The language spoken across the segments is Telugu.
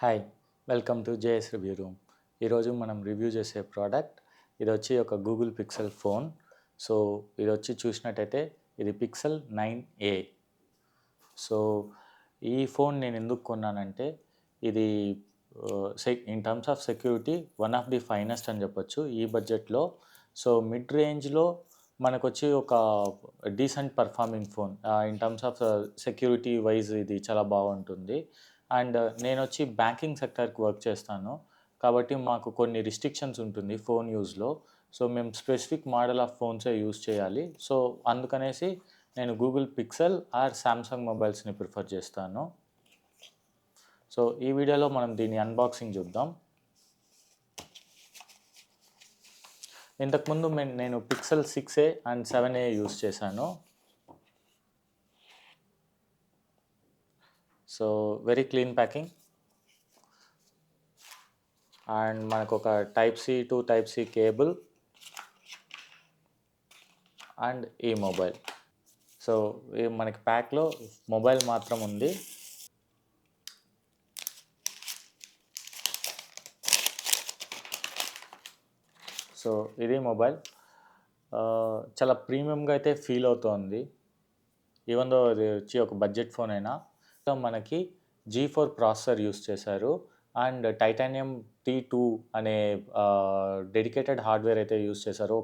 Hi, welcome to JS review room. ఈరోజు మనం రివ్యూ చేసే ప్రోడక్ట్ ఇది వచ్చి ఒక గూగుల్ పిక్సెల్ ఫోన్. సో ఇది వచ్చి చూసినట్టయితే ఇది పిక్సెల్ 9a. సో ఈ ఫోన్ నేను ఎందుకు కొన్నానంటే ఇది in terms of security one of the finest అని చెప్పొచ్చు ఈ బడ్జెట్లో. సో మిడ్ రేంజ్లో మనకు వచ్చి ఒక decent performing phone. In terms of security wise ఇది చాలా బాగుంటుంది. అండ్ నేను వచ్చి బ్యాంకింగ్ సెక్టర్కి వర్క్ చేస్తాను కాబట్టి మాకు కొన్ని రిస్ట్రిక్షన్స్ ఉంటుంది ఫోన్ యూజ్లో. సో మేము స్పెసిఫిక్ మోడల్ ఆఫ్ ఫోన్సే యూజ్ చేయాలి. సో అందుకనేసి నేను గూగుల్ పిక్సెల్ ఆర్ శాంసంగ్ మొబైల్స్ని ప్రిఫర్ చేస్తాను. సో ఈ వీడియోలో మనం దీని అన్బాక్సింగ్ చూద్దాం. ఇంతకుముందు నేను Pixel 6a and 7a use చేశాను. So very clean packing and మనకు ఒక type C to type C cable and ఈ మొబైల్. సో మనకి ప్యాక్లో మొబైల్ మాత్రం ఉంది. సో ఇది మొబైల్ చాలా ప్రీమియంగా అయితే ఫీల్ అవుతోంది. ఈవెన్ దో అది వచ్చి ఒక బడ్జెట్ ఫోన్ అయినా మనకి G4 ప్రాసెసర్ యూస్ చేశారు అండ్ టైటానియం T2 అనే డెడికేటెడ్ హార్డ్వేర్ అయితే యూస్ చేశారు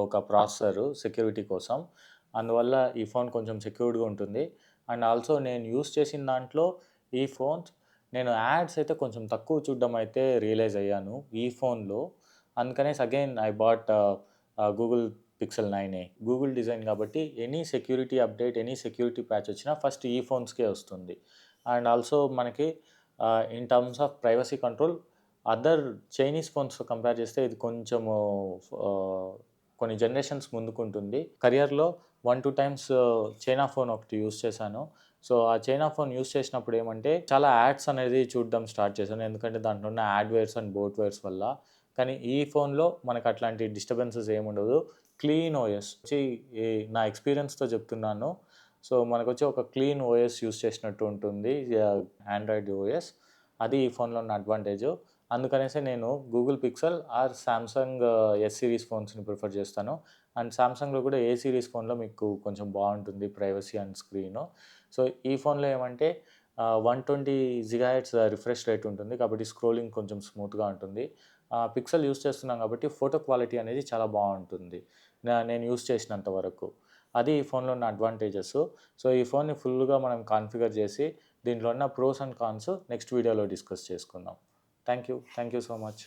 ఒక ప్రాసెసర్ సెక్యూరిటీ కోసం. అందువల్ల ఈ ఫోన్ కొంచెం సెక్యూర్డ్గా ఉంటుంది. అండ్ ఆల్సో నేను యూస్ చేసిన దాంట్లో ఈ ఫోన్స్ నేను యాడ్స్ అయితే కొంచెం తక్కువ చూడడం అయితే రియలైజ్ అయ్యాను ఈ ఫోన్లో. అందుకనేసి again I bought Google Pixel 9a. Google design కాబట్టి any security update, any security patch వచ్చినా ఫస్ట్ ఈ ఫోన్స్కే వస్తుంది. అండ్ ఆల్సో మనకి in terms of privacy control other Chinese ఫోన్స్తో కంపేర్ చేస్తే ఇది కొంచెము కొన్ని జనరేషన్స్ ముందుకుంటుంది. కెరియర్లో 1-2 టైమ్స్ చైనా ఫోన్ ఒకటి యూస్ చేశాను. సో ఆ చైనా ఫోన్ యూస్ చేసినప్పుడు ఏమంటే చాలా యాడ్స్ అనేది చూడడం స్టార్ట్ చేశాను, ఎందుకంటే దాంట్లో ఉన్న యాడ్వేర్స్ అండ్ బోట్వేర్స్ వల్ల. కానీ ఈ ఫోన్లో మనకు అట్లాంటి డిస్టర్బెన్సెస్ ఏముండదు. క్లీన్ ఓఎస్ వచ్చి నా ఎక్స్పీరియన్స్తో చెప్తున్నాను. సో మనకు వచ్చి ఒక క్లీన్ ఓఎస్ యూస్ చేసినట్టు ఉంటుంది ఆండ్రాయిడ్ ఓఎస్. అది ఈ ఫోన్లో ఉన్న అడ్వాంటేజ్. అందుకనేసి నేను Google Pixel or Samsung S series ఫోన్స్ని ప్రిఫర్ చేస్తాను. అండ్ శాంసంగ్లో కూడా ఏ సిరీస్ ఫోన్లో మీకు కొంచెం బాగుంటుంది ప్రైవసీ అండ్ స్క్రీను. సో ఈ ఫోన్లో ఏమంటే 120 GHz రిఫ్రెష్ రేట్ ఉంటుంది కాబట్టి స్క్రోలింగ్ కొంచెం స్మూత్గా ఉంటుంది. పిక్సెల్ యూస్ చేస్తున్నాం కాబట్టి ఫోటో క్వాలిటీ అనేది చాలా బాగుంటుంది నేను యూస్ చేసినంత వరకు. అది ఈ ఫోన్లో ఉన్న అడ్వాంటేజెస్. సో ఈ ఫోన్ని ఫుల్గా మనం కాన్ఫిగర్ చేసి దీంట్లో ఉన్న ప్రోస్ అండ్ కాన్స్ నెక్స్ట్ వీడియోలో డిస్కస్ చేసుకుందాం. Thank you so much.